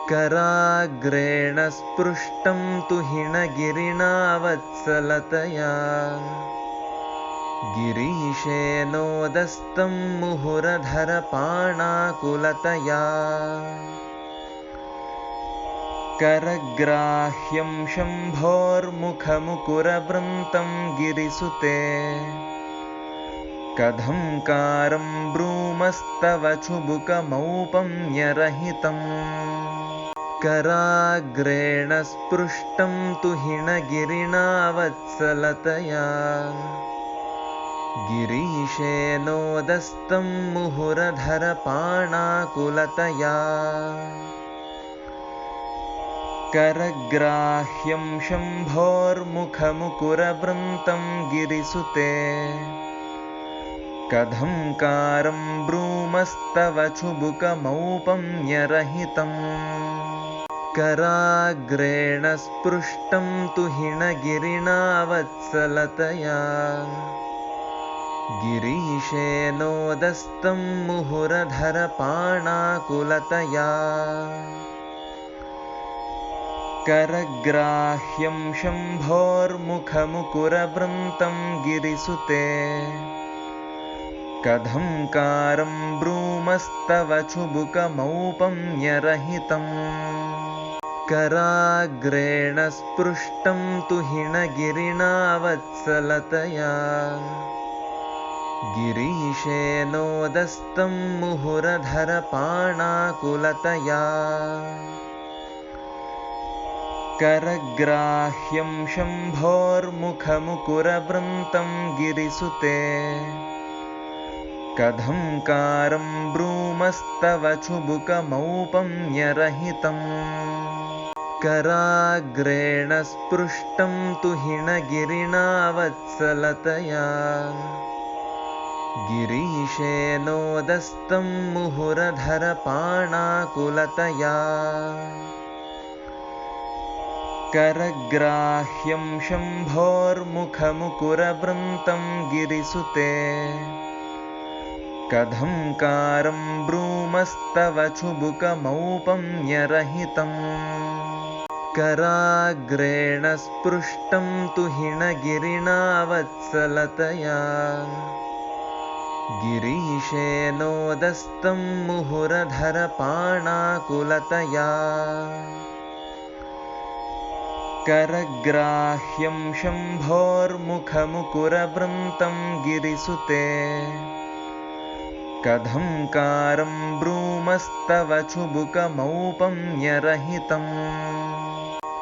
कराग्रेण स्पृष्टं तुहिनगिरिणा वत्सलतया गिरीशेनोदस्तं मुहुरधरपाणाकुलतया करग्राह्यं शम्भोर्मुखमुकुरवृन्तं गिरिसुते कथंकारं ब्रूमस्तव चुबुकमौपम्यरहितम् कराग्रेण स्पृष्टं तुहिनगिरिणा वत्सलतया गिरीशेनोदस्तं मुहुरधरपाणाकुलतया करग्राह्यं शम्भोर्मुखमुकुरवृन्तं गिरिसुते कथंकारं ब्रूमस्तव चुबुकमौपम्यरहितम् कराग्रेण स्पृष्टं तुहिनगिरिणा वत्सलतया गिरीशेनोदस्तं मुहुरधरपाणाकुलतया करग्राह्यं शम्भोर्मुखमुकुरवृन्तं गिरिसुते कथंकारं ब्रूमस्तव चुबुकमौपम्यरहितम् कराग्रेण स्पृष्टं तुहिनगिरिणा वत्सलतया गिरीशेनोदस्तं मुहुरधरपाणाकुलतया करग्राह्यं शम्भोर्मुखमुकुरवृन्तं गिरिसुते कथंकारं ब्रूमस्तव चुबुकमौपम्यरहितम् कराग्रेण स्पृष्टं तुहिनगिरिणा वत्सलतया गिरीशेनोदस्तं मुहुरधरपाणाकुलतया करग्राह्यं शम्भोर्मुखमुकुरवृन्तं गिरिसुते कथंकारं ब्रूमस्तव चुबुकमौपम्यरहितम् कराग्रेण स्पृष्टं तुहिनगिरिणा वत्सलतया गिरीशेनोदस्तं मुहुरधरपाणाकुलतया करग्राह्यं शम्भोर्मुखमुकुरवृन्तं गिरिसुते कथंकारं ब्रूमस्तव चुबुकमौपम्यरहितम्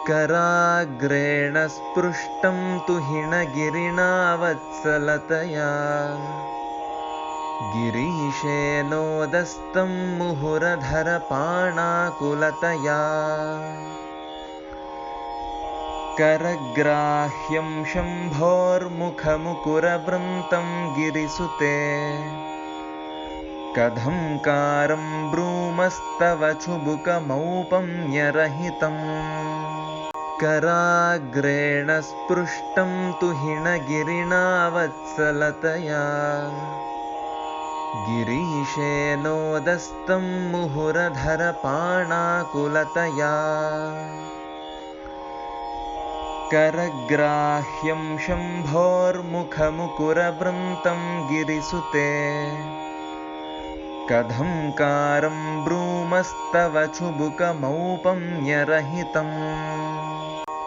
कराग्रेण स्पृष्टं तुहिनगिरिणा वत्सलतया गिरीशेनोदस्तं मुहुरधरपाणाकुलतया करग्राह्यं शम्भोर्मुखमुकुरवृन्तं गिरिसुते कथंकारं ब्रूमस्तव चुबुकमौपम्यरहितम् कराग्रेण स्पृष्टं तुहिनगिरिणा वत्सलतया गिरीशेनोदस्तं मुहुरधरपाणाकुलतया करग्राह्यं शम्भोर्मुखमुकुरवृन्तं गिरिसुते कथंकारं ब्रूमस्तव चुबुकमौपम्यरहितम् कराग्रेण स्पृष्टं तुहिनगिरिणा वत्सलतया गिरीशेनोदस्तं मुहुरधरपाणाकुलतया करग्राह्यं शम्भोर्मुखमुकुरवृन्तं गिरिसुते कथंकारं ब्रूमस्तव चुबुकमौपम्यरहितम्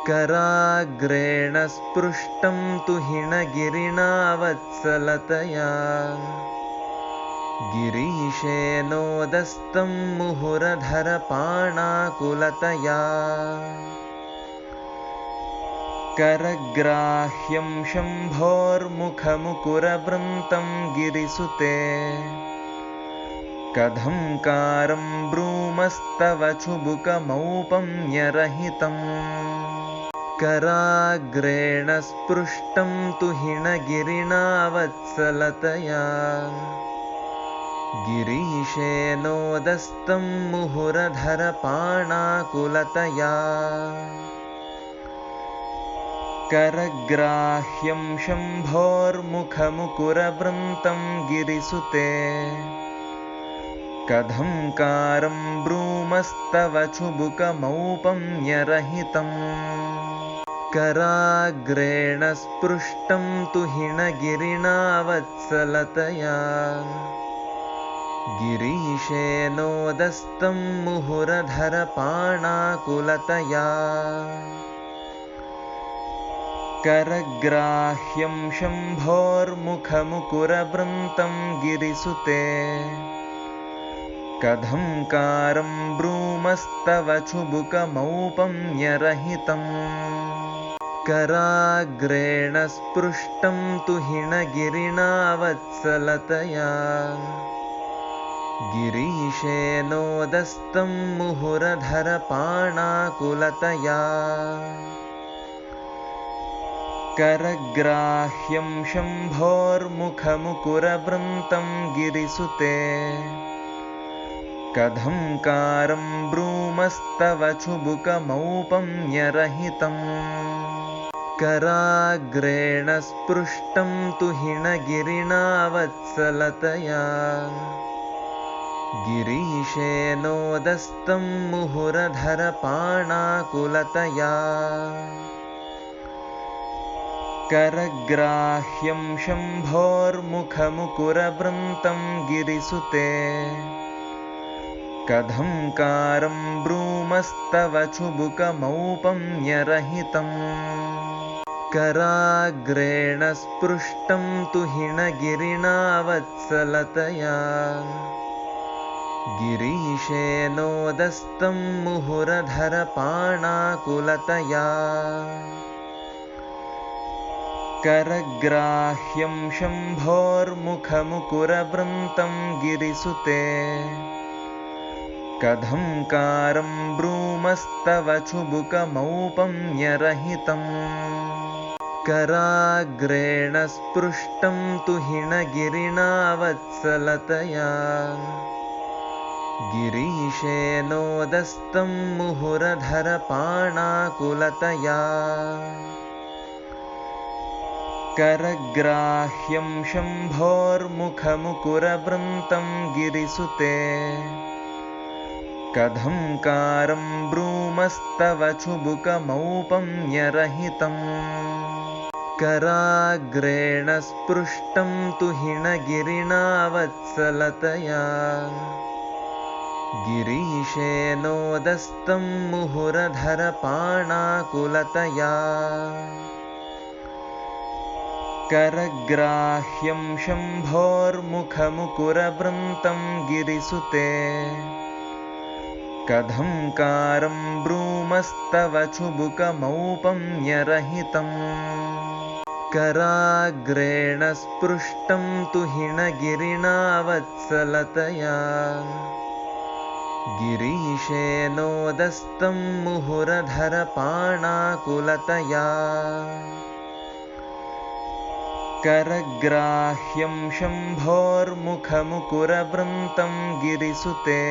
कराग्रेण स्पृष्टं तुहिनगिरिणा वत्सलतया गिरीशेनोदस्तं मुहुरधरपाणाकुलतया करग्राह्यं शम्भोर्मुखमुकुरवृन्तं गिरिसुते कथंकारं ब्रूमस्तव चुबुकमौपम्यरहितम् कराग्रेण स्पृष्टं तुहिनगिरिणा वत्सलतया गिरीशेनोदस्तं मुहुरधरपाणाकुलतया करग्राह्यं शम्भोर्मुखमुकुरवृन्तं गिरिसुते कथंकारं ब्रूमस्तव ब्रूमस्तव चुबुकमौपम्यरहितम् कराग्रेण स्पृष्टं तुहिनगिरिणा वत्सलतया गिरीशेनोदस्तं मुहुरधरपाणाकुलतया करग्राह्यं शम्भोर्मुखमुकुरवृन्तं गिरिसुते कथंकारं ब्रूमस्तव चुबुकमौपम्यरहितम् कराग्रेण स्पृष्टं तुहिनगिरिणा वत्सलतया गिरीशेनोदस्तं मुहुरधरपाणाकुलतया करग्राह्यं शम्भोर्मुखमुकुरवृन्तं गिरिसुते कथंकारं ब्रूमस्तव चुबुकमौपम्यरहितम् कराग्रेण स्पृष्टं तुहिनगिरिणा वत्सलतया गिरीशेनोदस्तं मुहुरधरपाणाकुलतया करग्राह्यं शम्भोर्मुखमुकुरवृन्तं गिरिसुते कथंकारं ब्रूमस्तव चुबुकमौपम्यरहितम् कराग्रेण स्पृष्टं तुहिनगिरिणा वत्सलतया गिरीशेनोदस्तं मुहुरधरपाणाकुलतया करग्राह्यं शम्भोर्मुखमुकुरवृन्तं गिरिसुते कथंकारं ब्रूमस्तव चुबुकमौपम्यरहितम् कराग्रेण स्पृष्टं तुहिनगिरिणा वत्सलतया गिरीशेनोदस्तं मुहुरधरपाणाकुलतया करग्राह्यं शम्भोर्मुखमुकुरवृन्तं गिरिसुते कथंकारं ब्रूमस्तव चुबुकमौपम्यरहितम् कराग्रेण स्पृष्टं तुहिनगिरिणा वत्सलतया गिरीशेनोदस्तं मुहुरधरपाणाकुलतया करग्राह्यं शम्भोर्मुखमुकुरवृन्तं गिरिसुते कथंकारं ब्रूमस्तव चुबुकमौपम्यरहितम् कराग्रेण स्पृष्टं तुहिनगिरिणा वत्सलतया गिरीशेनोदस्तं मुहुरधरपाणाकुलतया करग्राह्यं शम्भोर्मुखमुकुरवृन्तं गिरिसुते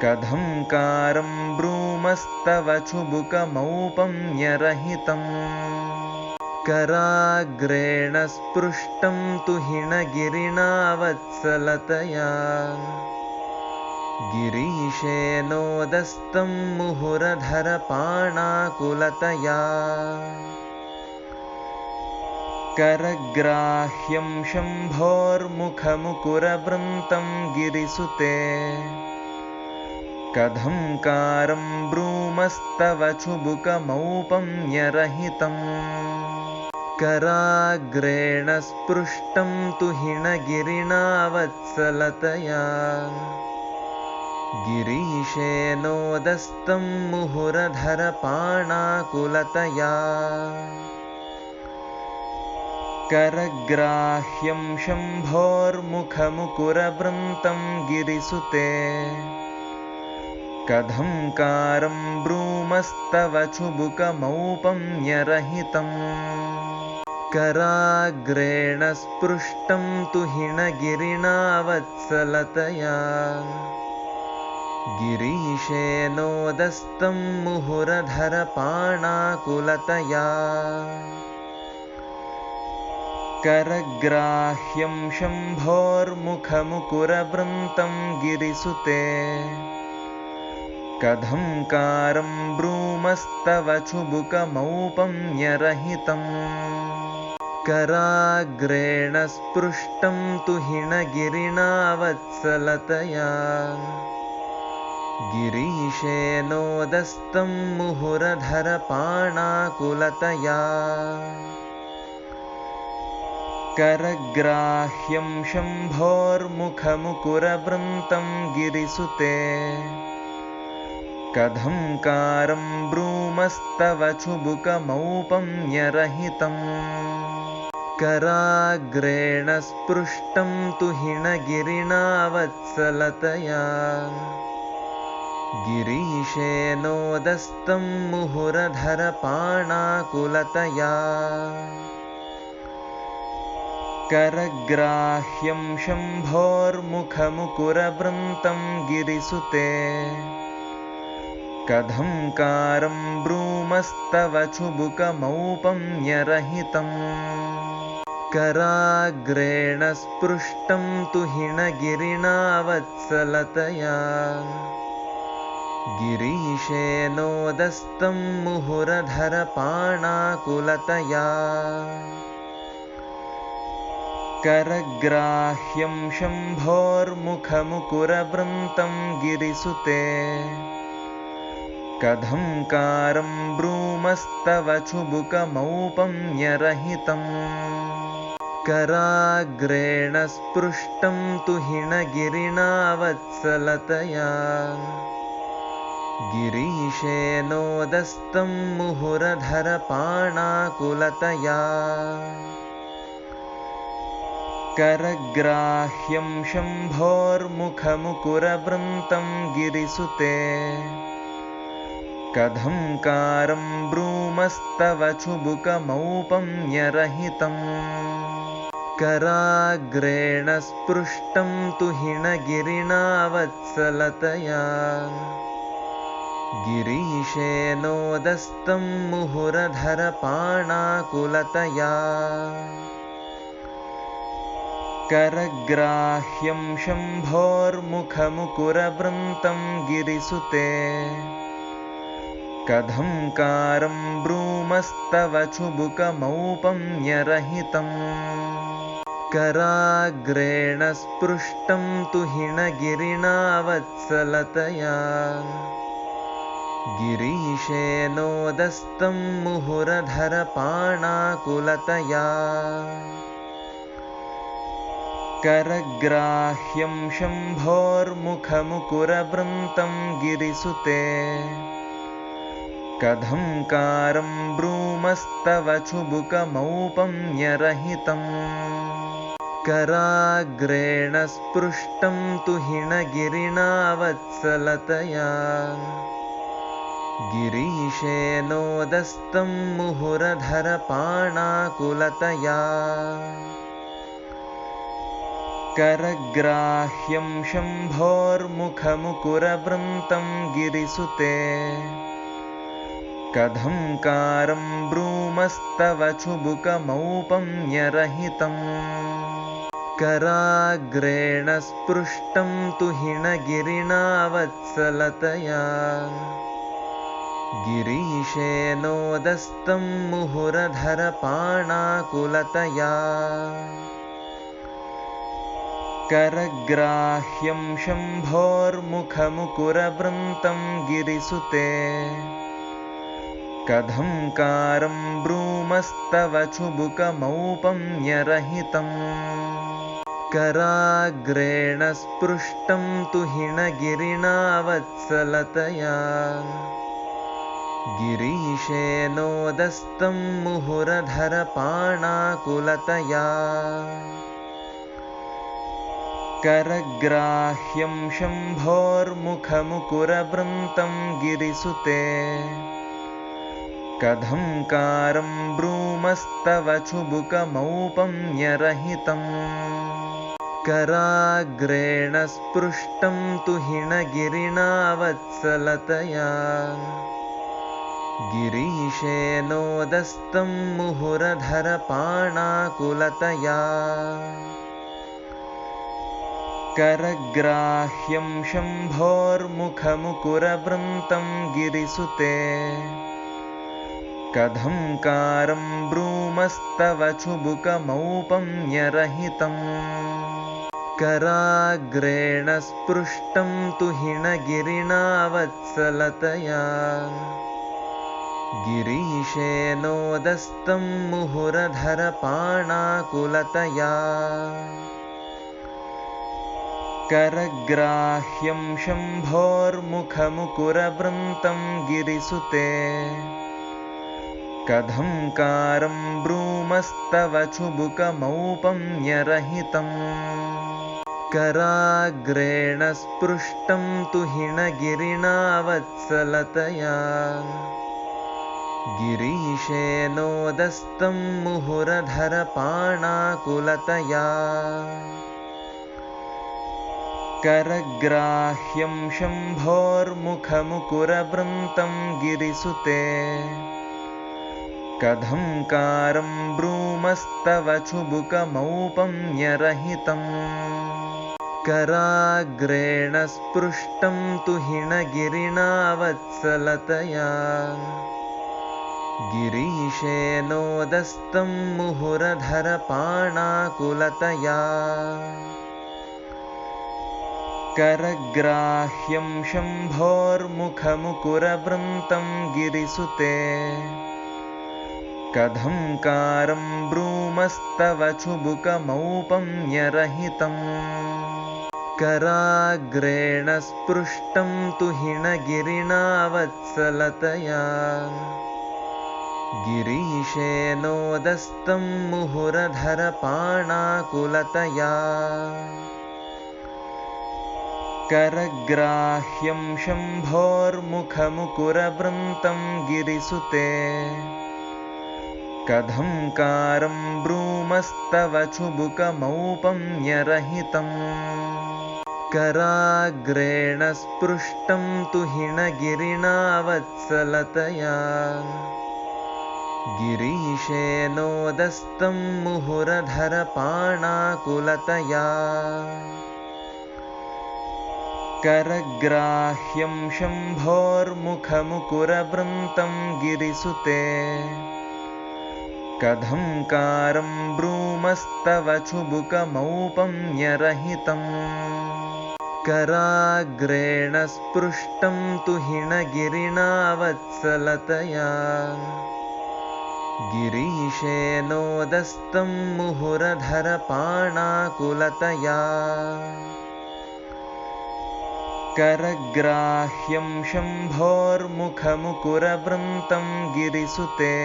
कथंकारं ब्रूमस्तव चुबुकमौपम्यरहितम् कराग्रेण स्पृष्टं तुहिनगिरिणा वत्सलतया गिरीशेनोदस्तं मुहुरधरपाणाकुलतया करग्राह्यं शम्भोर्मुखमुकुरवृन्तं गिरिसुते कथंकारं ब्रूमस्तव चुबुकमौपम्यरहितम् कराग्रेण स्पृष्टं तुहिनगिरिणा वत्सलतया गिरीशेनोदस्तं मुहुरधरपाणाकुलतया करग्राह्यं शम्भोर्मुखमुकुरवृन्तं गिरिसुते कथंकारं ब्रूमस्तव चुबुकमौपम्यरहितम् कराग्रेण स्पृष्टं तुहिनगिरिणा वत्सलतया गिरीशेनोदस्तं मुहुरधरपाणाकुलतया करग्राह्यं शम्भोर्मुखमुकुरवृन्तं गिरिसुते कथंकारं ब्रूमस्तव चुबुकमौपम्यरहितम् कराग्रेण स्पृष्टं तुहिनगिरिणा वत्सलतया गिरीशेनोदस्तं मुहुरधरपाणाकुलतया करग्राह्यं शम्भोर्मुखमुकुरवृन्तं गिरिसुते कथंकारं ब्रूमस्तव चुबुकमौपम्यरहितम् कराग्रेण स्पृष्टं तुहिनगिरिणा वत्सलतया गिरीशेनोदस्तं मुहुरधरपाणाकुलतया करग्राह्यं शम्भोर्मुखमुकुरवृन्तं गिरिसुते कथंकारं ब्रूमस्तव चुबुकमौपम्यरहितम् कराग्रेण स्पृष्टं तुहिनगिरिणा वत्सलतया गिरीशेनोदस्तं मुहुरधरपाणाकुलतया करग्राह्यं शम्भोर्मुखमुकुरवृन्तं गिरिसुते कथंकारं ब्रूमस्तव चुबुकमौपम्यरहितम् कराग्रेण स्पृष्टं तुहिनगिरिणा वत्सलतया गिरीशेनोदस्तं मुहुरधरपाणाकुलतया करग्राह्यं शम्भोर्मुखमुकुरवृन्तं गिरिसुते कथंकारं ब्रूमस्तव चुबुकमौपम्यरहितम् कराग्रेण स्पृष्टं तुहिनगिरिणा वत्सलतया गिरीशेनोदस्तं मुहुरधरपाणाकुलतया करग्राह्यं शम्भोर्मुखमुकुरवृन्तं गिरिसुते कथंकारं ब्रूमस्तव चुबुकमौपम्यरहितम् कराग्रेण स्पृष्टं तुहिनगिरिणा वत्सलतया गिरीशेनोदस्तं मुहुरधरपाणाकुलतया करग्राह्यं शम्भोर्मुखमुकुरवृन्तं गिरिसुते कथंकारं ब्रूमस्तव चुबुकमौपम्यरहितम् कराग्रेण स्पृष्टं तुहिनगिरिणा वत्सलतया गिरीशेनोदस्तं मुहुरधरपाणाकुलतया करग्राह्यं शम्भोर्मुखमुकुरवृन्तं गिरिसुते कथंकारं ब्रूमस्तव चुबुकमौपम्यरहितम् कराग्रेण स्पृष्टं तुहिनगिरिणा वत्सलतया गिरीशेनोदस्तं मुहुरधरपाणाकुलतया करग्राह्यं शम्भोर्मुखमुकुरवृन्तं गिरिसुते कथंकारं ब्रूमस्तव चुबुकमौपम्यरहितम् कराग्रेण स्पृष्टं तुहिनगिरिणा वत्सलतया गिरीशेनोदस्तं मुहुरधरपाणाकुलतया करग्राह्यं शम्भोर्मुखमुकुरवृन्तं गिरिसुते कथंकारं ब्रूमस्तव चुबुकमौपम्यरहितम् कराग्रेण स्पृष्टं तुहिनगिरिणा वत्सलतया गिरीशेनोदस्तं मुहुरधरपाणाकुलतया करग्राह्यं शम्भोर्मुखमुकुरवृन्तं गिरिसुते कथंकारं ब्रूमस्तव चुबुकमौपम्यरहितम् कराग्रेण स्पृष्टं तुहिनगिरिणा वत्सलतया गिरीशेनोदस्तं मुहुरधरपाणाकुलतया करग्राह्यं शम्भोर्मुखमुकुरवृन्तं गिरिसुते कथंकारं ब्रूमस्तव चुबुकमौपम्यरहितम् कराग्रेण स्पृष्टं तुहिनगिरिणा वत्सलतया गिरीशेनोदस्तं मुहुरधरपाणाकुलतया करग्राह्यं शम्भोर्मुखमुकुरवृन्तं गिरिसुते कथंकारं ब्रूमस्तव चुबुकमौपम्यरहितम् कराग्रेण स्पृष्टं तुहिनगिरिणा वत्सलतया गिरीशेनोदस्तं मुहुरधरपाणाकुलतया करग्राह्यं शम्भोर्मुखमुकुरवृन्तं गिरिसुते कथंकारं ब्रूमस्तव चुबुकमौपम्यरहितम् कराग्रेण स्पृष्टं तुहिनगिरिणा वत्सलतया गिरीशेनोदस्तं मुहुरधरपाणाकुलतया करग्राह्यं शम्भोर्मुखमुकुरवृन्तं गिरिसुते कथंकारं ब्रूमस्तव चुबुकमौपम्यरहितम् कराग्रेण स्पृष्टं तुहिनगिरिणा वत्सलतया गिरीशेनोदस्तं मुहुरधरपाणाकुलतया करग्राह्यं शम्भोर्मुखमुकुरवृन्तं गिरिसुते कथंकारं ब्रूमस्तव चुबुकमौपम्यरहितम् कराग्रेण स्पृष्टं तुहिनगिरिणा वत्सलतया गिरीशेनोदस्तं मुहुरधरपाणाकुलतया करग्राह्यं शम्भोर्मुखमुकुरवृन्तं गिरिसुते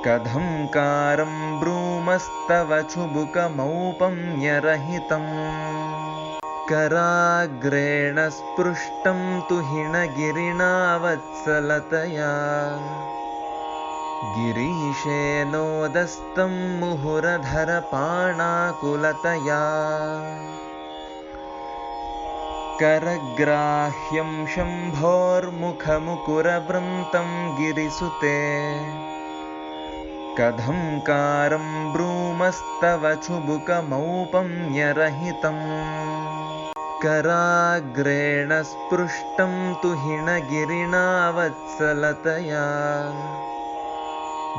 कथंकारं ब्रूमस्तव चुबुकमौपम्यरहितम् कराग्रेण स्पृष्टं तुहिनगिरिणा वत्सलतया गिरीशेनोदस्तं मुहुरधरपाणाकुलतया करग्राह्यं शम्भोर्मुखमुकुरवृन्तं गिरिसुते कथंकारं ब्रूमस्तव चुबुकमौपम्यरहितम् कराग्रेण स्पृष्टं तुहिनगिरिणा वत्सलतया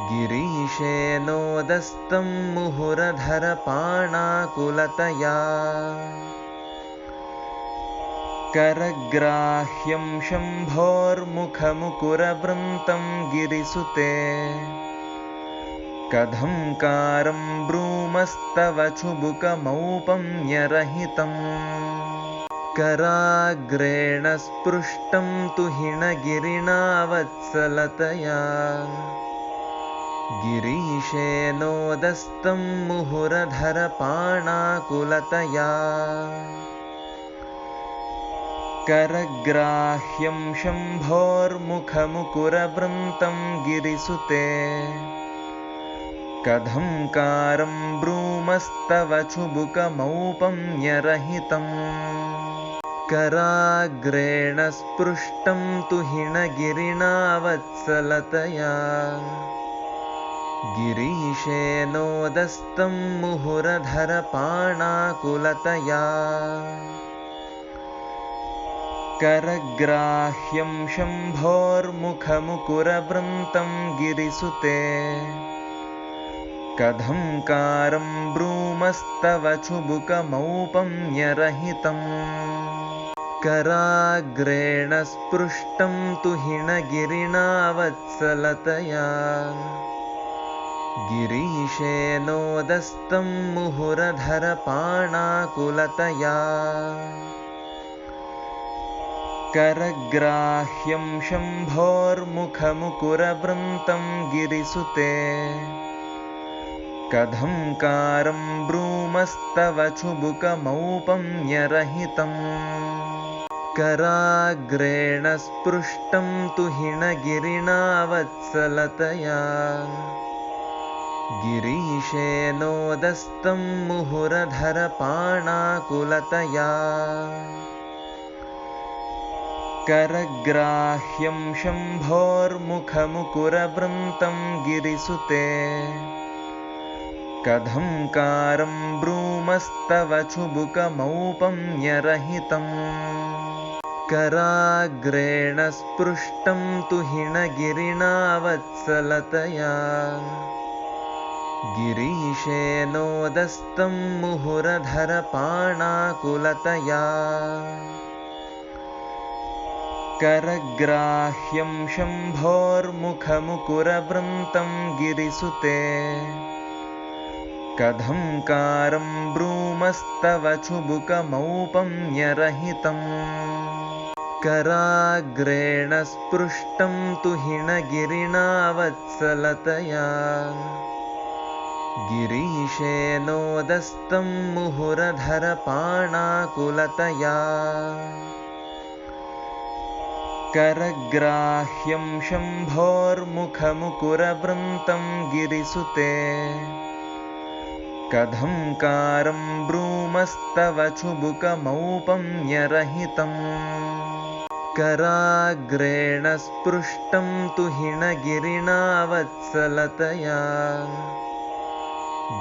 गिरीशेनोदस्तं मुहुरधरपाणाकुलतया करग्राह्यं शम्भोर्मुखमुकुरवृन्तं गिरिसुते कथंकारं ब्रूमस्तव चुबुकमौपम्यरहितम् कराग्रेण स्पृष्टं तुहिनगिरिणा वत्सलतया गिरीशेनोदस्तं मुहुरधरपाणाकुलतया करग्राह्यं शम्भोर्मुखमुकुरवृन्तं गिरिसुते कथंकारं ब्रूमस्तव चुबुकमौपम्यरहितम् कराग्रेण स्पृष्टं तुहिनगिरिणा वत्सलतया गिरीशेनोदस्तं मुहुरधरपाणाकुलतया करग्राह्यं शम्भोर्मुखमुकुरवृन्तं गिरिसुते कथंकारं ब्रूमस्तव चुबुकमौपम्यरहितम् कराग्रेण स्पृष्टं तुहिनगिरिणा वत्सलतया गिरीशेनोदस्तं मुहुरधरपाणाकुलतया करग्राह्यं शम्भोर्मुखमुकुरवृन्तं गिरिसुते कथंकारं ब्रूमस्तव चुबुकमौपम्यरहितम् कराग्रेण स्पृष्टं तुहिनगिरिणा वत्सलतया गिरीशेनोदस्तं मुहुरधरपाणाकुलतया करग्राह्यं शम्भोर्मुखमुकुरवृन्तं गिरिसुते कथंकारं ब्रूमस्तव चुबुकमौपम्यरहितम् कराग्रेण स्पृष्टं तुहिनगिरिणा वत्सलतया गिरीशेनोदस्तं मुहुरधरपाणाकुलतया करग्राह्यं शम्भोर्मुखमुकुरवृन्तं गिरिसुते कथंकारं ब्रूमस्तव चुबुकमौपम्यरहितम् कराग्रेण स्पृष्टं तुहिनगिरिणा वत्सलतया गिरीशेनोदस्तं मुहुरधरपाणाकुलतया करग्राह्यं शम्भोर्मुखमुकुरवृन्तं गिरिसुते कथंकारं ब्रूमस्तव चुबुकमौपम्यरहितम् कराग्रेण स्पृष्टं तुहिनगिरिणा वत्सलतया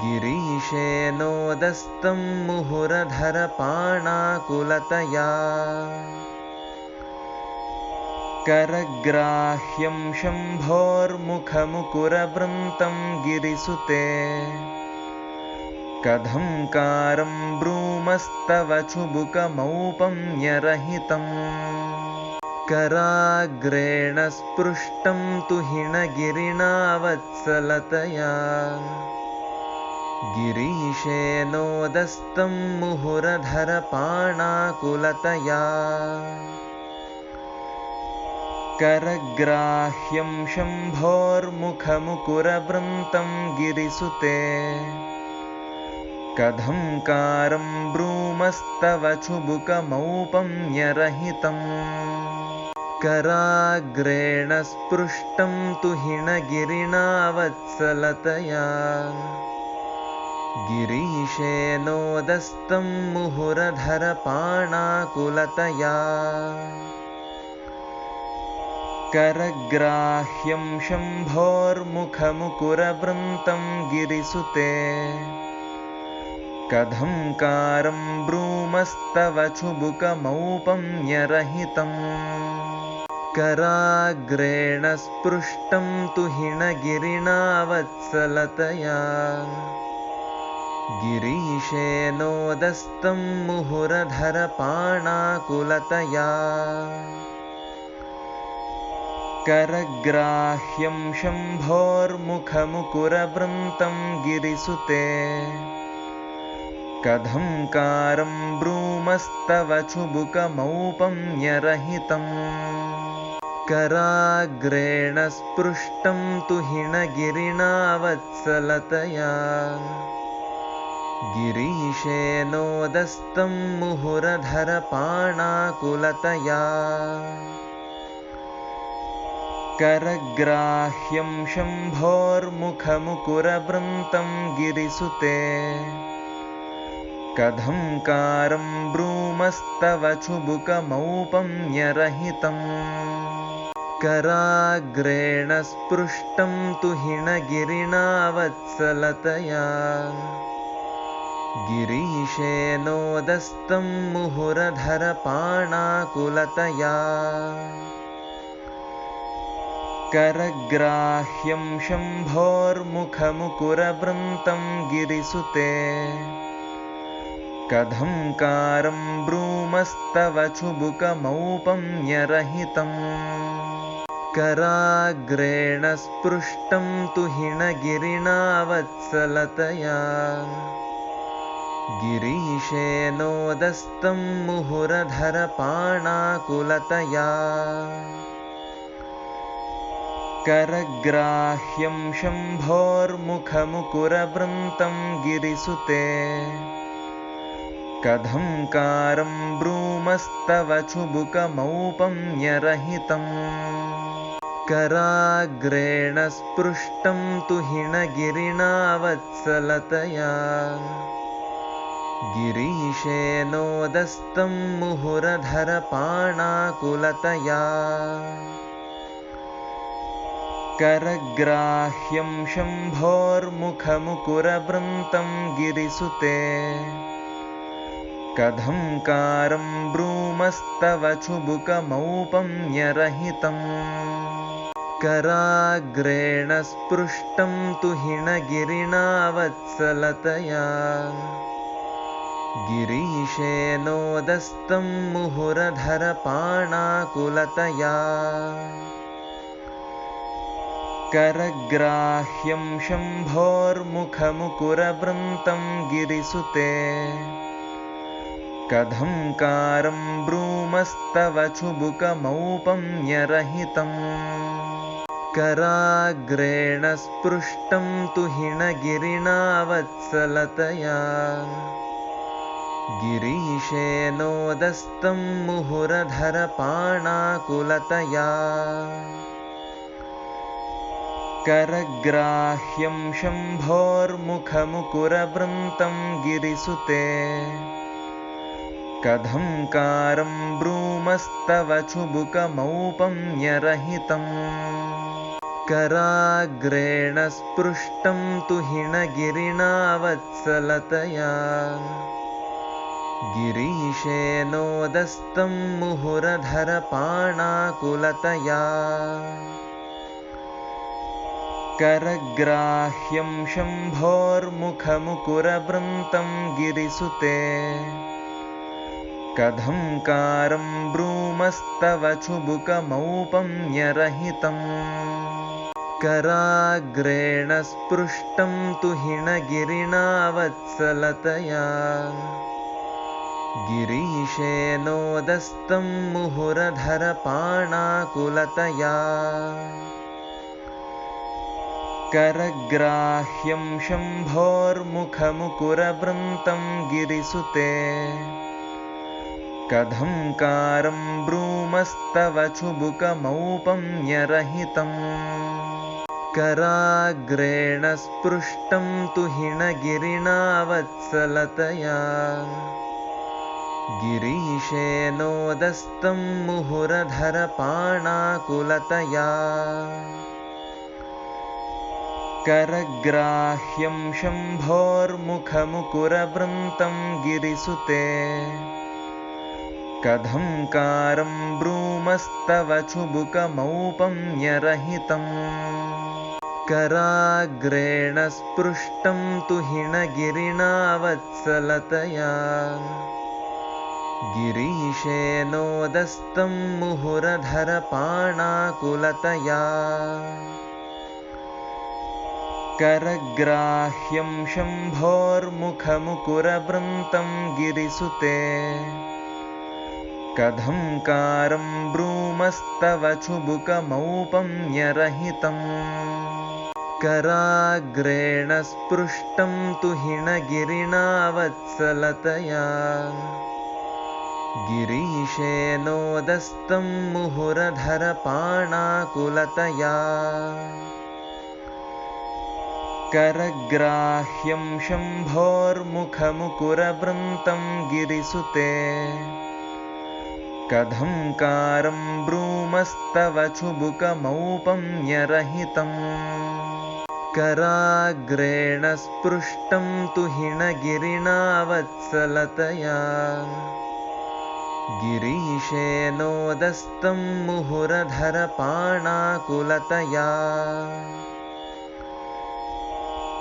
गिरीशेनोदस्तं मुहुरधरपाणाकुलतया करग्राह्यं शम्भोर्मुखमुकुरवृन्तं गिरिसुते कथंकारं ब्रूमस्तव चुबुकमौपम्यरहितम् कराग्रेण स्पृष्टं तुहिनगिरिणा वत्सलतया गिरीशेनोदस्तं मुहुरधरपाणाकुलतया करग्राह्यं शम्भोर्मुखमुकुरवृन्तं गिरिसुते कथंकारं ब्रूमस्तव चुबुकमौपम्यरहितम् कराग्रेण स्पृष्टं तुहिनगिरिणा वत्सलतया गिरीशेनोदस्तं मुहुरधरपाणाकुलतया करग्राह्यं शम्भोर्मुखमुकुरवृन्तं गिरिसुते कथंकारं ब्रूमस्तव चुबुकमौपम्यरहितम् कराग्रेण स्पृष्टं तुहिनगिरिणा वत्सलतया गिरीशेनोदस्तं मुहुरधरपाणाकुलतया करग्राह्यं शम्भोर्मुखमुकुरवृन्तं गिरिसुते कथंकारं ब्रूमस्तव चुबुकमौपम्यरहितम् कराग्रेण स्पृष्टं तुहिनगिरिणा वत्सलतया गिरीशेनोदस्तं मुहुरधरपाणाकुलतया करग्राह्यं शम्भोर्मुखमुकुरवृन्तं गिरिसुते कथंकारं ब्रूमस्तव चुबुकमौपम्यरहितम् कराग्रेण स्पृष्टं तुहिनगिरिणा वत्सलतया गिरीशेनोदस्तं मुहुरधरपाणाकुलतया करग्राह्यं शम्भोर्मुखमुकुरवृन्तं गिरिसुते कथंकारं ब्रूमस्तव ब्रूमस्तव चुबुकमौपम्यरहितम् कराग्रेण स्पृष्टं तुहिनगिरिणा वत्सलतया गिरीशेनोदस्तं मुहुरधरपाणाकुलतया करग्राह्यं शम्भोर्मुखमुकुरवृन्तं गिरिसुते कथंकारं ब्रूमस्तव चुबुकमौपम्यरहितम् कराग्रेण स्पृष्टं तुहिनगिरिणा वत्सलतया गिरीशेनोदस्तं मुहुरधरपाणाकुलतया करग्राह्यं शम्भोर्मुखमुकुरवृन्तं गिरिसुते कथंकारं ब्रूमस्तव चुबुकमौपम्यरहितम् कराग्रेण स्पृष्टं तुहिनगिरिणा वत्सलतया गिरीशेनोदस्तं मुहुरधरपाणाकुलतया करग्राह्यं शम्भोर्मुखमुकुरवृन्तं गिरिसुते कथंकारं ब्रूमस्तव चुबुकमौपम्यरहितम् कराग्रेण स्पृष्टं तुहिनगिरिणा वत्सलतया गिरीशेनोदस्तं मुहुरधरपाणाकुलतया करग्राह्यं शम्भोर्मुखमुकुरवृन्तं गिरिसुते कथंकारं ब्रूमस्तव चुबुकमौपम्यरहितम् कराग्रेण स्पृष्टं तुहिनगिरिणा वत्सलतया गिरीशेनोदस्तं मुहुरधरपाणाकुलतया करग्राह्यं शम्भोर्मुखमुकुरवृन्तं गिरिसुते कथंकारं ब्रूमस्तव चुबुकमौपम्यरहितम् कराग्रेण स्पृष्टं तुहिनगिरिणा वत्सलतया गिरीशेनोदस्तं मुहुरधरपाणाकुलतया करग्राह्यं शम्भोर्मुखमुकुरवृन्तं गिरिसुते कथंकारं ब्रूमस्तव चुबुकमौपम्यरहितम् कराग्रेण स्पृष्टं तुहिनगिरिणा वत्सलतया गिरीशेनोदस्तं मुहुरधरपाणाकुलतया करग्राह्यं शम्भोर्मुखमुकुरवृन्तं गिरिसुते कथंकारं ब्रूमस्तव चुबुकमौपम्यरहितम् कराग्रेण स्पृष्टं तुहिनगिरिणा वत्सलतया गिरीशेनोदस्तं मुहुरधरपाणाकुलतया करग्राह्यं शम्भोर्मुखमुकुरवृन्तं गिरिसुते कथंकारं ब्रूमस्तव चुबुकमौपम्यरहितम् कराग्रेण स्पृष्टं तुहिनगिरिणा वत्सलतया गिरीशेनोदस्तं मुहुरधरपाणाकुलतया करग्राह्यं शम्भोर्मुखमुकुरवृन्तं गिरिसुते कथंकारं ब्रूमस्तव चुबुकमौपम्यरहितम् कराग्रेण स्पृष्टं तुहिनगिरिणा वत्सलतया गिरीशेनोदस्तं मुहुरधरपाणाकुलतया करग्राह्यं शम्भोर्मुखमुकुरवृन्तं गिरिसुते कथंकारं ब्रूमस्तव चुबुकमौपम्यरहितम् कराग्रेण स्पृष्टं तुहिनगिरिणा वत्सलतया गिरीशेनोदस्तं मुहुरधरपाणाकुलतया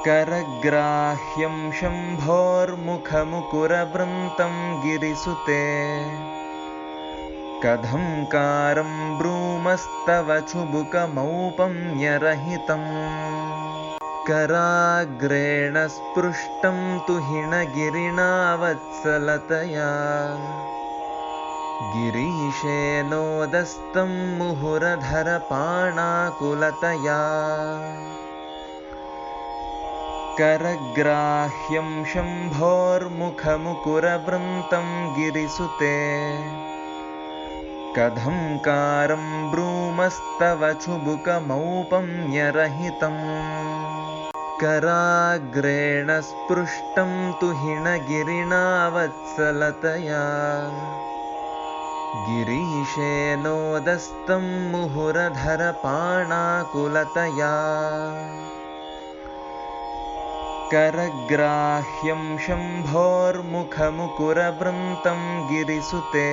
करग्राह्यं शम्भोर्मुखमुकुरवृन्तं गिरिसुते कथंकारं ब्रूमस्तव चुबुकमौपम्यरहितम् कराग्रेण स्पृष्टं तुहिनगिरिणा वत्सलतया गिरीशेनोदस्तं मुहुरधरपाणाकुलतया करग्राह्यं शम्भोर्मुखमुकुरवृन्तं गिरिसुते कथंकारं ब्रूमस्तव चुबुकमौपम्यरहितम् कराग्रेण स्पृष्टं तुहिनगिरिणा वत्सलतया गिरीशेनोदस्तं मुहुरधरपाणाकुलतया करग्राह्यं शम्भोर्मुखमुकुरवृन्तं गिरिसुते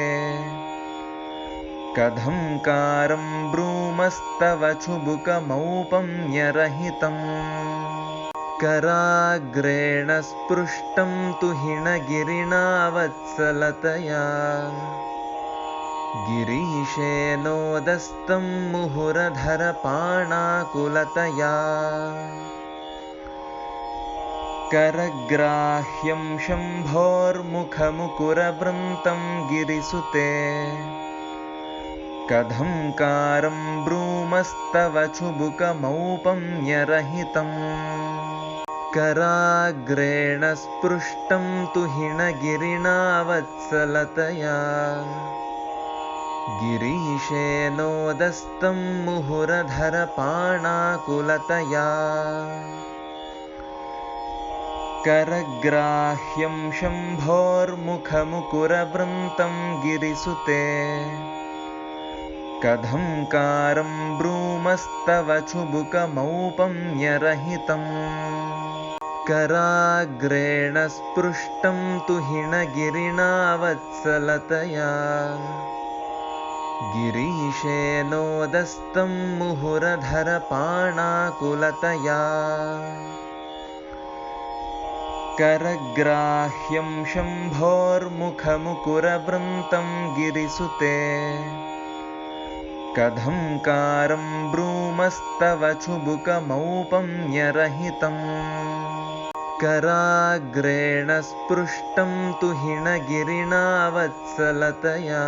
कथंकारं ब्रूमस्तव चुबुकमौपम्यरहितम् कराग्रेण स्पृष्टं तुहिनगिरिणा वत्सलतया गिरीशेनोदस्तं मुहुरधरपाणाकुलतया करग्राह्यं शम्भोर्मुखमुकुरवृन्तं गिरिसुते कथंकारं ब्रूमस्तव चुबुकमौपम्यरहितम् कराग्रेण स्पृष्टं तुहिनगिरिणा वत्सलतया गिरीशेनोदस्तं मुहुरधरपाणाकुलतया करग्राह्यं शम्भोर्मुखमुकुरवृन्तं गिरिसुते कथंकारं ब्रूमस्तव चुबुकमौपम्यरहितम् कराग्रेण स्पृष्टं तुहिनगिरिणा वत्सलतया गिरीशेनोदस्तं मुहुरधरपाणाकुलतया करग्राह्यं शम्भोर्मुखमुकुरवृन्तं गिरिसुते कथंकारं ब्रूमस्तव चुबुकमौपम्यरहितम् कराग्रेण स्पृष्टं तुहिनगिरिणा वत्सलतया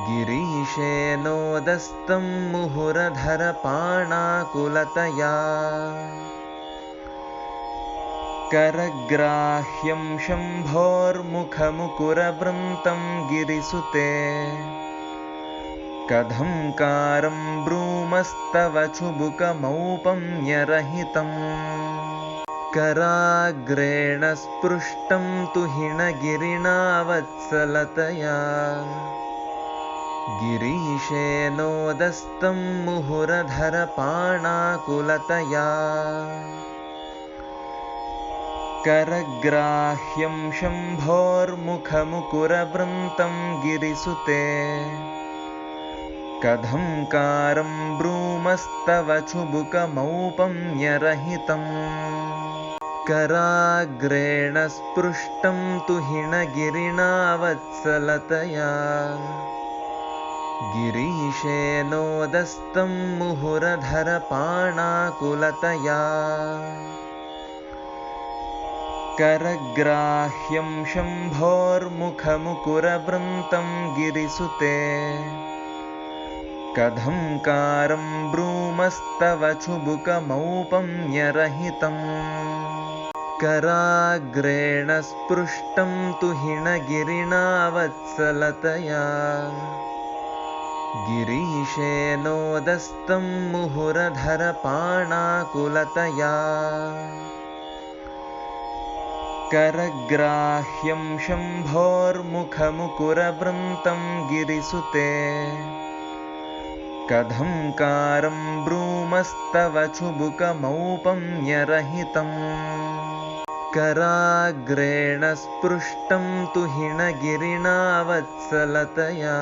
गिरीशेनोदस्तं मुहुरधरपाणाकुलतया करग्राह्यं शम्भोर्मुखमुकुरवृन्तं गिरिसुते कथंकारं ब्रूमस्तव चुबुकमौपम्यरहितम् कराग्रेण स्पृष्टं तुहिनगिरिणा वत्सलतया गिरीशेनोदस्तं मुहुरधरपाणाकुलतया करग्राह्यं शम्भोर्मुखमुकुरवृन्तं गिरिसुते कथंकारं ब्रूमस्तव चुबुकमौपम्यरहितम् कराग्रेण स्पृष्टं तुहिनगिरिणा वत्सलतया गिरीशेनोदस्तं मुहुरधरपाणाकुलतया करग्राह्यं शम्भोर्मुखमुकुरवृन्तं गिरिसुते कथंकारं ब्रूमस्तव चुबुकमौपम्यरहितम् कराग्रेण स्पृष्टं तुहिनगिरिणा वत्सलतया गिरीशेनोदस्तं मुहुरधरपाणाकुलतया करग्राह्यं शम्भोर्मुखमुकुरवृन्तं गिरिसुते कथंकारं ब्रूमस्तव चुबुकमौपम्यरहितम् कराग्रेण स्पृष्टं तुहिनगिरिणा वत्सलतया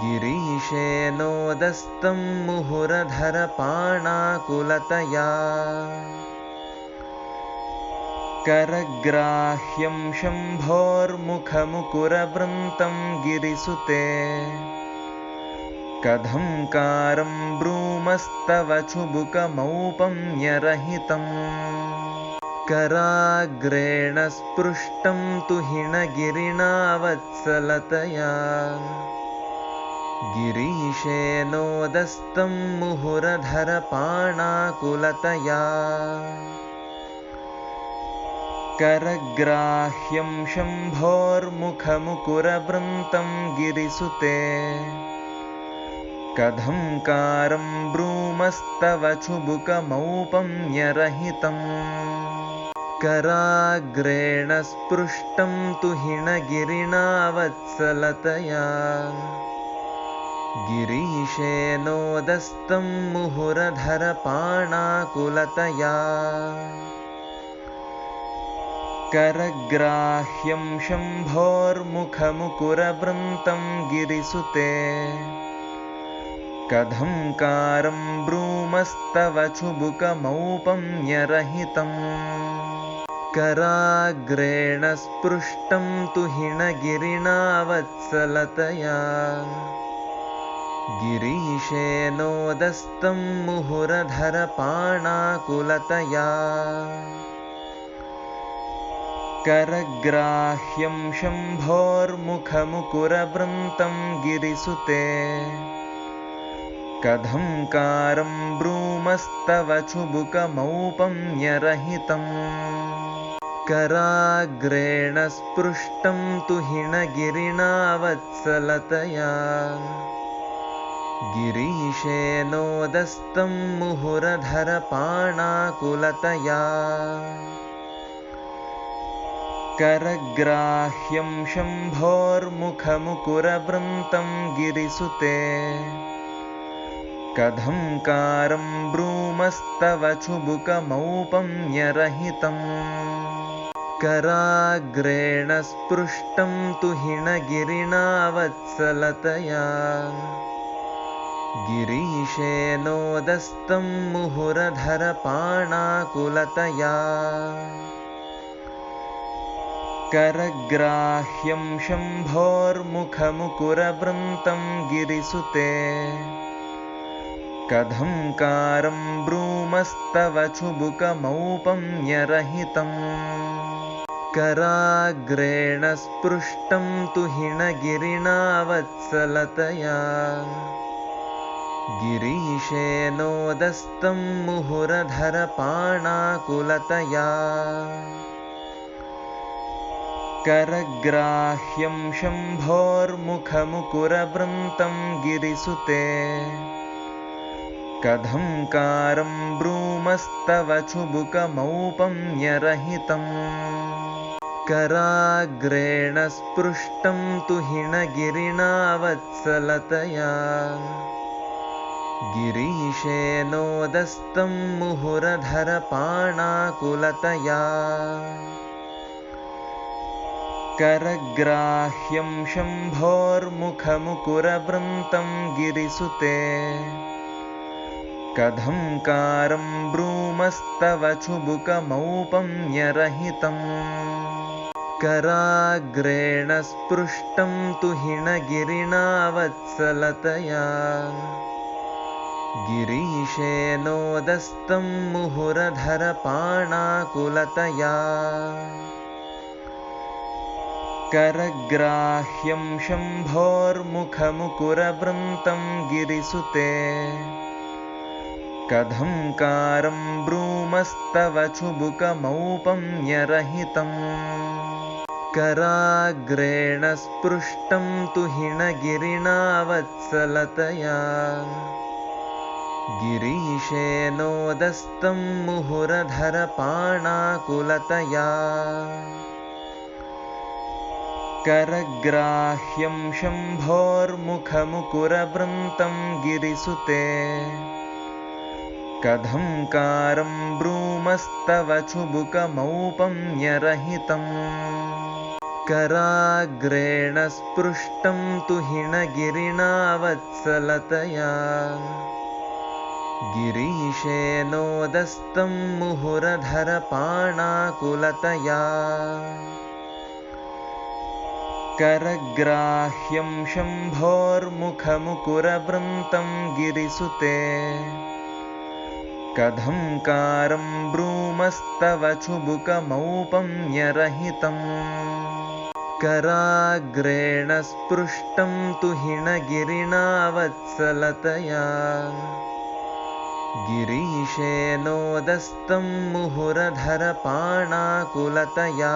गिरीशेनोदस्तं मुहुरधरपाणाकुलतया करग्राह्यं शम्भोर्मुखमुकुरवृन्तं गिरिसुते कथंकारं ब्रूमस्तव चुबुकमौपम्यरहितम् कराग्रेण स्पृष्टं तुहिनगिरिणा वत्सलतया गिरीशेनोदस्तं मुहुरधरपाणाकुलतया करग्राह्यं शम्भोर्मुखमुकुरवृन्तं गिरिसुते कथंकारं ब्रूमस्तव चुबुकमौपम्यरहितम् कराग्रेण स्पृष्टं तुहिनगिरिणा वत्सलतया गिरीशेनोदस्तं मुहुरधरपाणाकुलतया करग्राह्यं शम्भोर्मुखमुकुरवृन्तं गिरिसुते कथंकारं ब्रूमस्तव चुबुकमौपम्यरहितम् कराग्रेण स्पृष्टं तुहिनगिरिणा वत्सलतया गिरीशेनोदस्तं मुहुरधरपाणाकुलतया करग्राह्यं शम्भोर्मुखमुकुरवृन्तं गिरिसुते कथंकारं ब्रूमस्तव चुबुकमौपम्यरहितम् कराग्रेण स्पृष्टं तुहिनगिरिणा वत्सलतया गिरीशेनोदस्तं मुहुरधरपाणाकुलतया करग्राह्यं शम्भोर्मुखमुकुरवृन्तं गिरिसुते कथंकारं ब्रूमस्तव चुबुकमौपम्यरहितम् कराग्रेण स्पृष्टं तुहिनगिरिणा वत्सलतया गिरीशेनोदस्तं मुहुरधरपाणाकुलतया करग्राह्यं शम्भोर्मुखमुकुरवृन्तं गिरिसुते कथंकारं ब्रूमस्तव चुबुकमौपम्यरहितम् कराग्रेण स्पृष्टं तुहिनगिरिणा वत्सलतया गिरीशेनोदस्तं मुहुरधरपाणाकुलतया करग्राह्यं शम्भोर्मुखमुकुरवृन्तं गिरिसुते कराग्रेण स्पृष्टं तुहिनगिरिणा वत्सलतया गिरीशेनोदस्तं मुहुरधरपाणाकुलतया करग्राह्यं शम्भोर्मुखमुकुरवृन्तं गिरिसुते कथंकारं ब्रूमस्तव चुबुकमौपम्यरहितम् कराग्रेण स्पृष्टं तुहिनगिरिणा वत्सलतया गिरीशेनोदस्तं मुहुरधरपाणाकुलतया करग्राह्यं शम्भोर्मुखमुकुरवृन्तं गिरिसुते कथंकारं ब्रूमस्तव चुबुकमौपम्यरहितम् कराग्रेण स्पृष्टं तुहिनगिरिणा वत्सलतया गिरीशेनोदस्तं मुहुरधरपाणाकुलतया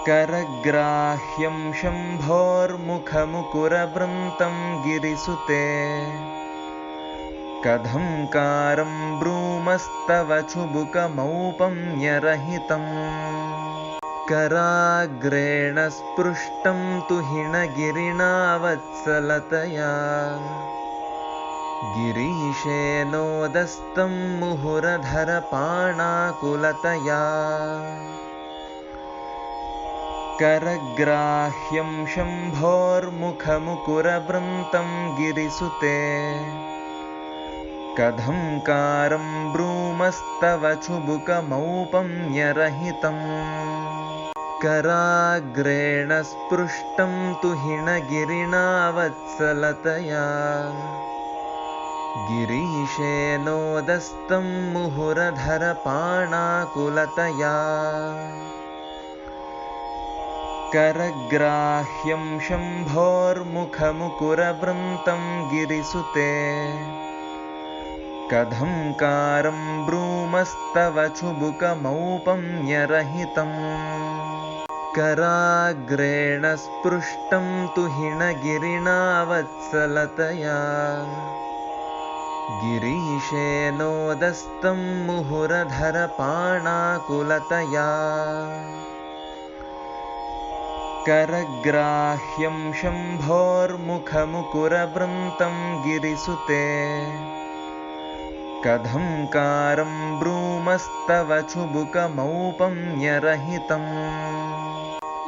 करग्राह्यं शम्भोर्मुखमुकुरवृन्तं गिरिसुते कथंकारं ब्रूमस्तव चुबुकमौपम्यरहितम् कराग्रेण स्पृष्टं तुहिनगिरिणा वत्सलतया गिरीशेनोदस्तं मुहुरधरपाणाकुलतया करग्राह्यं शम्भोर्मुखमुकुरवृन्तं गिरिसुते कथंकारं ब्रूमस्तव चुबुकमौपम्यरहितम् कराग्रेण स्पृष्टं तुहिनगिरिणा वत्सलतया गिरीशेनोदस्तं मुहुरधरपाणाकुलतया करग्राह्यं शम्भोर्मुखमुकुरवृन्तं गिरिसुते कथंकारं ब्रूमस्तव चुबुकमौपम्यरहितम् कराग्रेण स्पृष्टं तुहिनगिरिणा वत्सलतया गिरीशेनोदस्तं मुहुरधरपाणाकुलतया करग्राह्यं शम्भोर्मुखमुकुरवृन्तं गिरिसुते कथंकारं ब्रूमस्तव चुबुकमौपम्यरहितम्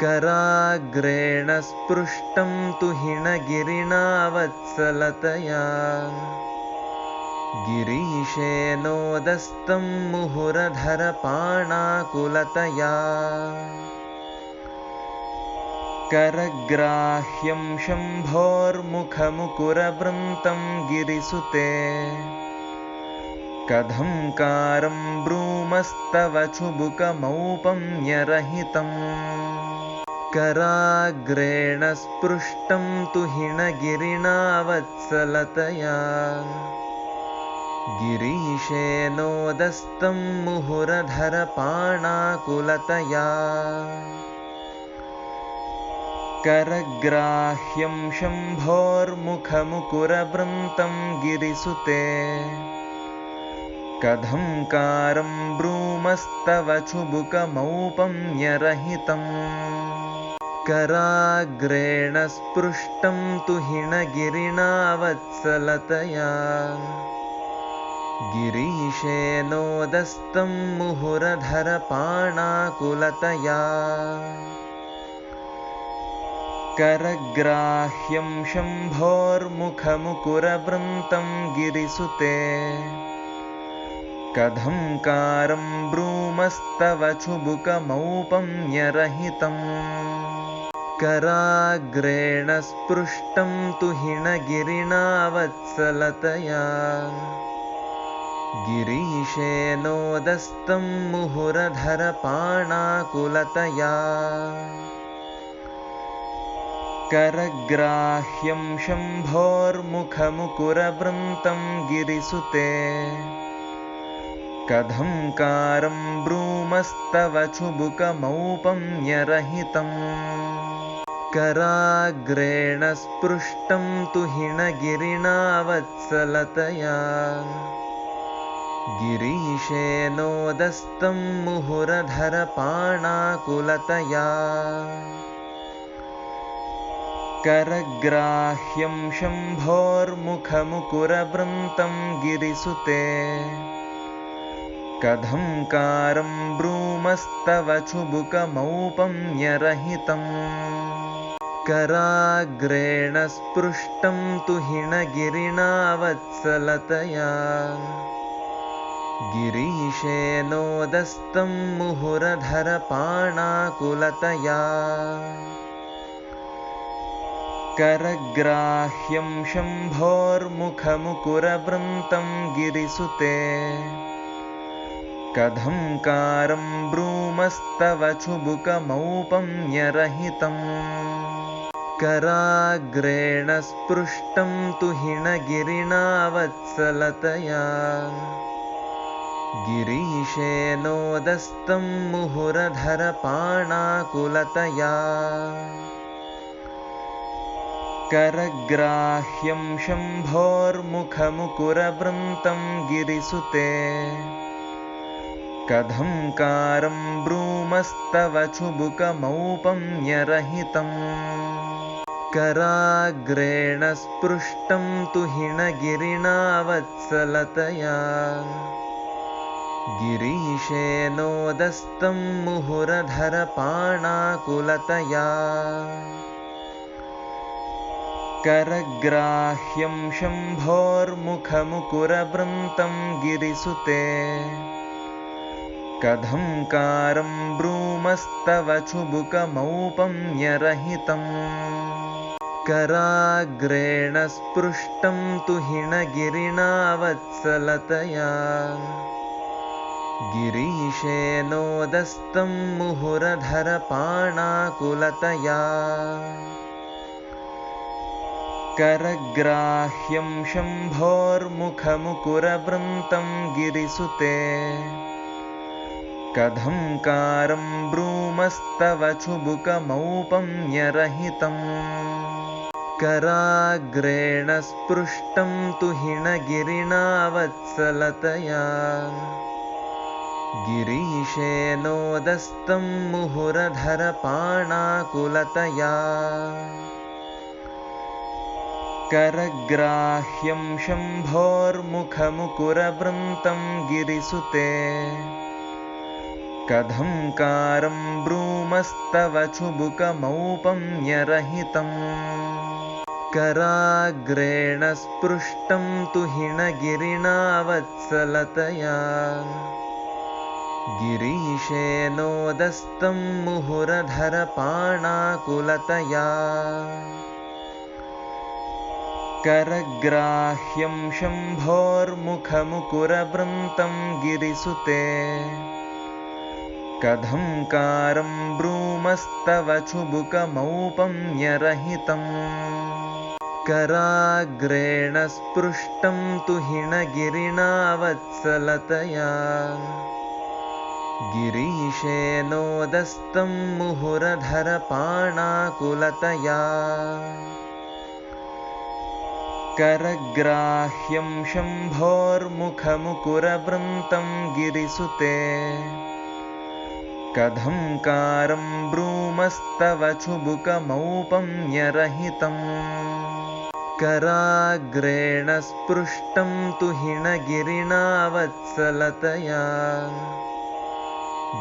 कराग्रेण स्पृष्टं तुहिनगिरिणा वत्सलतया गिरीशेनोदस्तं मुहुरधरपाणाकुलतया करग्राह्यं शम्भोर्मुखमुकुरवृन्तं गिरिसुते कथंकारं ब्रूमस्तव चुबुकमौपम्यरहितम् कराग्रेण स्पृष्टं तुहिनगिरिणा वत्सलतया गिरीशेनोदस्तं मुहुरधरपाणाकुलतया करग्राह्यं शम्भोर्मुखमुकुरवृन्तं गिरिसुते कथंकारं ब्रूमस्तव चुबुकमौपम्यरहितम् कराग्रेण स्पृष्टं तुहिनगिरिणा वत्सलतया गिरीशेनोदस्तं मुहुरधरपाणाकुलतया करग्राह्यं शम्भोर्मुखमुकुरवृन्तं गिरिसुते कथंकारं ब्रूमस्तव चुबुकमौपम्यरहितम् कराग्रेण स्पृष्टं तुहिनगिरिणा वत्सलतया गिरीशेनोदस्तं मुहुरधरपाणाकुलतया करग्राह्यं शम्भोर्मुखमुकुरवृन्तं गिरिसुते कथंकारं ब्रूमस्तव चुबुकमौपम्यरहितम् कराग्रेण स्पृष्टं तुहिनगिरिणा वत्सलतया गिरीशेनोदस्तं मुहुरधरपाणाकुलतया करग्राह्यं शम्भोर्मुखमुकुरवृन्तं गिरिसुते कथंकारं ब्रूमस्तव चुबुकमौपम्यरहितम् कराग्रेण स्पृष्टं तुहिनगिरिणा वत्सलतया गिरीशेनोदस्तं मुहुरधरपाणाकुलतया करग्राह्यं शम्भोर्मुखमुकुरवृन्तं गिरिसुते कथंकारं ब्रूमस्तव चुबुकमौपम्यरहितम् कराग्रेण स्पृष्टं तुहिनगिरिणा वत्सलतया गिरीशेनोदस्तं मुहुरधरपाणाकुलतया करग्राह्यं शम्भोर्मुखमुकुरवृन्तं गिरिसुते कथंकारं ब्रूमस्तव चुबुकमौपम्यरहितम् कराग्रेण स्पृष्टं तुहिनगिरिणा वत्सलतया गिरीशेनोदस्तं मुहुरधरपाणाकुलतया करग्राह्यं शम्भोर्मुखमुकुरवृन्तं गिरिसुते कथंकारं ब्रूमस्तव चुबुकमौपम्यरहितम् कराग्रेण स्पृष्टं तुहिनगिरिणा वत्सलतया गिरीशेनोदस्तं मुहुरधरपाणाकुलतया करग्राह्यं शम्भोर्मुखमुकुरवृन्तं गिरिसुते कथंकारं ब्रूमस्तव चुबुकमौपम्यरहितम् कराग्रेण स्पृष्टं तुहिनगिरिणा वत्सलतया गिरीशेनोदस्तं मुहुरधरपाणाकुलतया करग्राह्यं शम्भोर्मुखमुकुरवृन्तं गिरिसुते कथंकारं ब्रूमस्तव चुबुकमौपम्यरहितम् कराग्रेण स्पृष्टं तुहिनगिरिणा वत्सलतया गिरीशेनोदस्तं मुहुरधरपाणाकुलतया करग्राह्यं शम्भोर्मुखमुकुरवृन्तं गिरिसुते कथंकारं ब्रूमस्तव चुबुकमौपम्यरहितम् कराग्रेण स्पृष्टं तुहिनगिरिणा वत्सलतया गिरीशेनोदस्तं मुहुरधरपाणाकुलतया करग्राह्यं शम्भोर्मुखमुकुरवृन्तं गिरिसुते कथंकारं ब्रूमस्तव चुबुकमौपम्यरहितम् कराग्रेण स्पृष्टं तुहिनगिरिणा वत्सलतया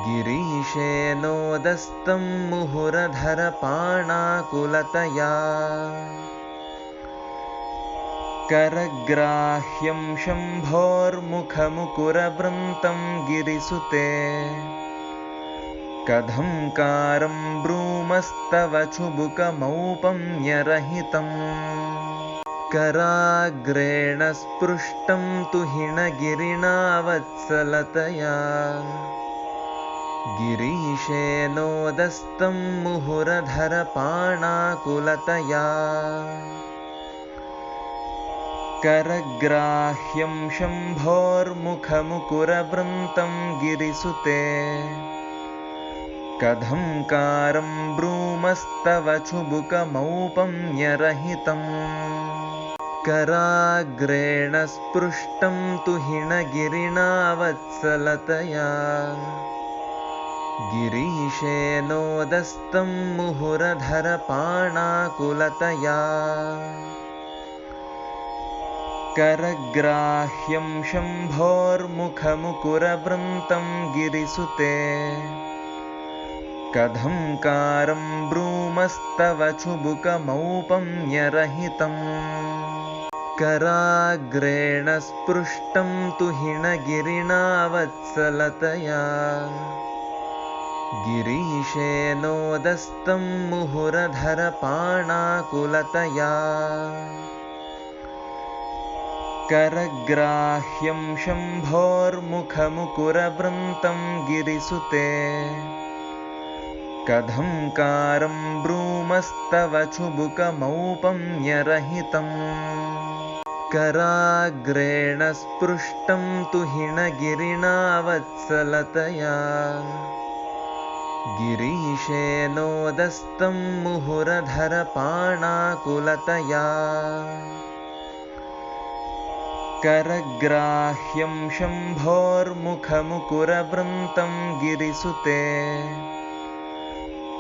गिरीशेनोदस्तं मुहुरधरपाणाकुलतया करग्राह्यं शम्भोर्मुखमुकुरवृन्तं गिरिसुते कथंकारं ब्रूमस्तव चुबुकमौपम्यरहितम् कराग्रेण स्पृष्टं तुहिनगिरिणा वत्सलतया गिरीशेनोदस्तं मुहुरधरपाणाकुलतया करग्राह्यं शम्भोर्मुखमुकुरवृन्तं गिरिसुते कथंकारं ब्रूमस्तव चुबुकमौपम्यरहितम् कराग्रेण स्पृष्टं तुहिनगिरिणा वत्सलतया गिरीशेनोदस्तं मुहुरधरपाणाकुलतया करग्राह्यं शम्भोर्मुखमुकुरवृन्तं गिरिसुते कथंकारं ब्रूमस्तव चुबुकमौपम्यरहितम् कराग्रेण स्पृष्टं तुहिनगिरिणा वत्सलतया गिरीशेनोदस्तं मुहुरधरपाणाकुलतया करग्राह्यं शम्भोर्मुखमुकुरवृन्तं गिरिसुते कथंकारं ब्रूमस्तव चुबुकमौपम्यरहितम् कराग्रेण स्पृष्टं तुहिनगिरिणा वत्सलतया गिरीशेनोदस्तं मुहुरधरपाणाकुलतया करग्राह्यं शम्भोर्मुखमुकुरवृन्तं गिरिसुते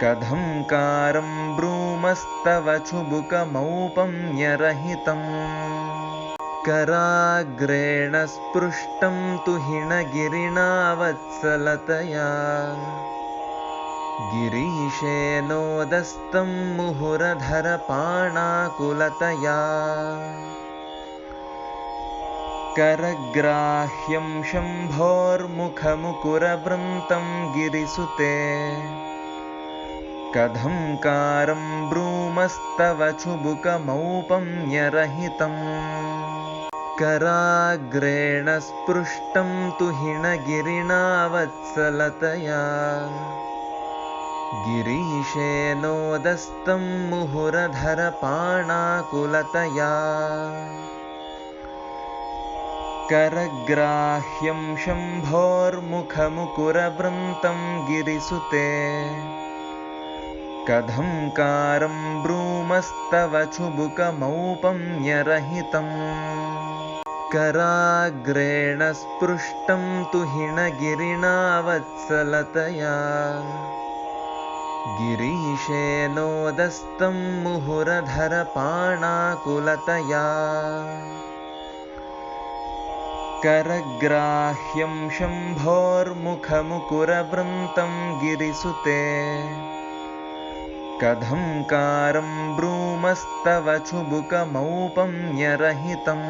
कथंकारं ब्रूमस्तव चुबुकमौपम्यरहितम् कराग्रेण स्पृष्टं तुहिनगिरिणा वत्सलतया गिरीशेनोदस्तं मुहुरधरपाणाकुलतया करग्राह्यं शम्भोर्मुखमुकुरवृन्तं गिरिसुते कथंकारं ब्रूमस्तव चुबुकमौपम्यरहितम् कराग्रेण स्पृष्टं तुहिनगिरिणा वत्सलतया गिरीशेनोदस्तं मुहुरधरपाणाकुलतया करग्राह्यं शम्भोर्मुखमुकुरवृन्तं गिरिसुते कथंकारं ब्रूमस्तव चुबुकमौपम्यरहितम् कराग्रेण स्पृष्टं तुहिनगिरिणा वत्सलतया गिरीशेनोदस्तं मुहुरधरपाणाकुलतया करग्राह्यं शम्भोर्मुखमुकुरवृन्तं गिरिसुते कथंकारं ब्रूमस्तव चुबुकमौपम्यरहितम्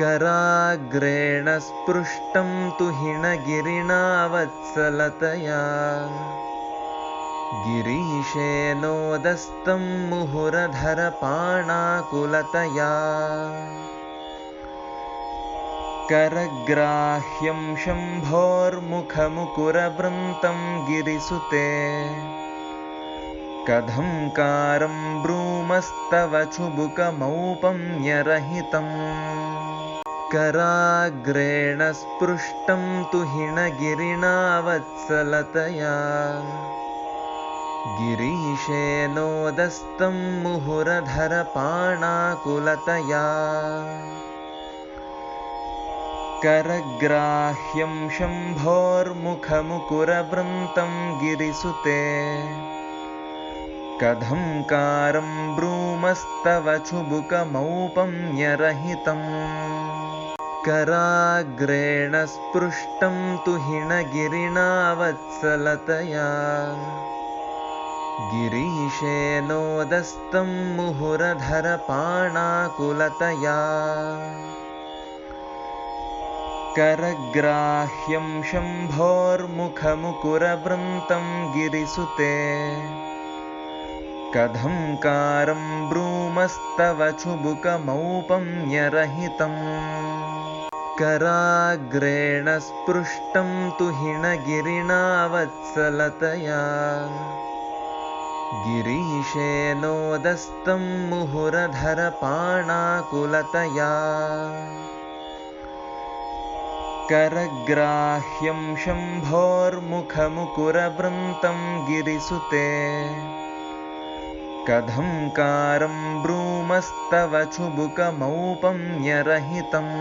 कराग्रेण स्पृष्टं तुहिनगिरिणा वत्सलतया गिरीशेनोदस्तं मुहुरधरपाणाकुलतया करग्राह्यं शम्भोर्मुखमुकुरवृन्तं गिरिसुते कथंकारं ब्रूमस्तव चुबुकमौपम्यरहितम् कराग्रेण स्पृष्टं तुहिनगिरिणा वत्सलतया गिरीशेनोदस्तं मुहुरधरपाणाकुलतया करग्राह्यं शम्भोर्मुखमुकुरवृन्तं गिरिसुते कथंकारं ब्रूमस्तव चुबुकमौपम्यरहितम् कराग्रेण स्पृष्टं तुहिनगिरिणा वत्सलतया गिरीशेनोदस्तं मुहुरधरपाणाकुलतया करग्राह्यं शम्भोर्मुखमुकुरवृन्तं गिरिसुते कथंकारं ब्रूमस्तव चुबुकमौपम्यरहितम् कराग्रेण स्पृष्टं तुहिनगिरिणा वत्सलतया गिरीशेनोदस्तं मुहुरधरपाणाकुलतया करग्राह्यं शम्भोर्मुखमुकुरवृन्तं गिरिसुते कथंकारं ब्रूमस्तव चुबुकमौपम्यरहितम्